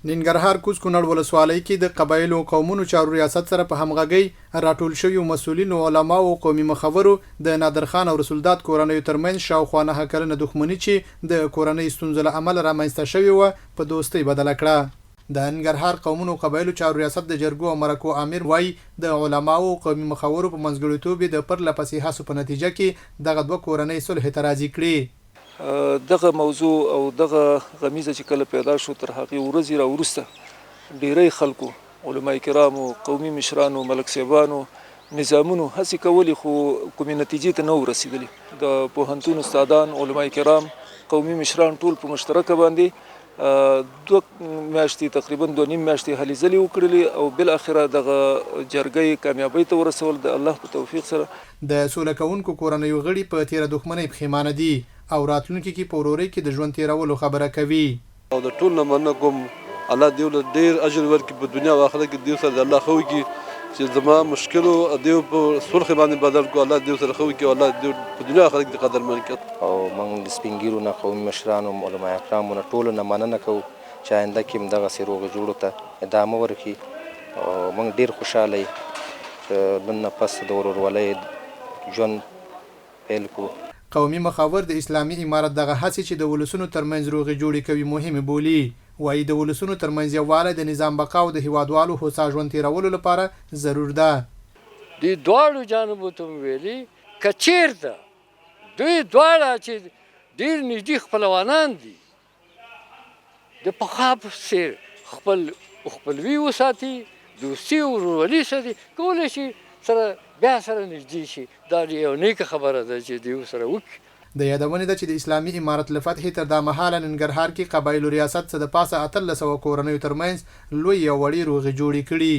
ننګرهار کوز کونړ ولسوالۍ کې د قبایلو او قومونو چارو ریاست سره په همغږۍ راټول شوي مسؤلینو علما او قومي مخورو د نادر خان او رسولداد کورنۍ ترمنځ شاوخوا 9 کلنه دښمني چې د کورنۍ ستونزو له امله رامنځته شوې وه په دوستۍ بدله کړه. د ننګرهار قومونو او قبایلو چارو ریاست د جرګو او مرکو امیر وایي د علماو او قومي مخورو په منځګړیتوب د پرله پسې هڅو په نتیجه کې دغه دوه کورنۍ صلح ته راضي کړي. دغه موضوع او دغه غمیزه چې کله پیدا شو تر هغې ورځې راوروسته ډیری خلکو علما کرامو قومي مشرانو ملک صاحبانو نظامونو هڅې کولې خو کومې نتیجې ته نه ورسېدلي. د پوهنتون استادان علما کرام قومي مشران ټول په مشترکه باندې 2 میاشتې تقریبا 2.5 میاشتې هلې ځلې وکړلې او بالاخره دغه جرګې کامیابۍ ته ورسول د الله په توفیق سره. د سوله کوونکو کورنیو غړي په تیره دښمنۍ پښیمانه دي او راتلونکي کې په ورورۍ کې د ژوند تیرولو خبره کوي. او د ټول نه مننه کوم الله دیو له ډیر اجر ورکړي په دنیا او آخرت کې دیو سره الله خو وکړي چې زما مشکل او دیو په صلح باندې بدل کو الله دیو سره خو وکړي او الله دیو په دنیا آخرت کې قدر منکړي. او موږ د سپینګیرو نه قومي مشرانو علما کرامو نه ټول نه مننه کوو چې آینده کې دغه سروغ جوړو ته ادامه ورکړي او موږ ډیر خوشاله یو چې نن پس د ورورولۍ ژوند پیل کو. قومي مخاور د اسلامي امارت دغه هڅې چې د ولسونو ترمنځ روغې جوړې کوي مهمه بولي. وایي د ولسونو ترمنځ یووالی د نظام بقا او د هیوادوالو هوسا ژوند تیرولو لپاره ضرور ده. د دواړو جانبو ته ویلي که چیرته دوی دواړه چې ډېر نږدې خپلوانان دي د پخوا په څېر خپلوي وساتي دوستي او ورورولي ساتي کولی شي سره بیا سره نږدې شي. دا یو نیکه خبره ده چې دیو سره وکړي. د یادونې ده چې د اسلامي امارت له فتحې تر دا مهاله ننګرهار کې قبایلو ریاست څه د پاسه 1300 کورنیو ترمنځ لوی او وړې روغې جوړې کړي.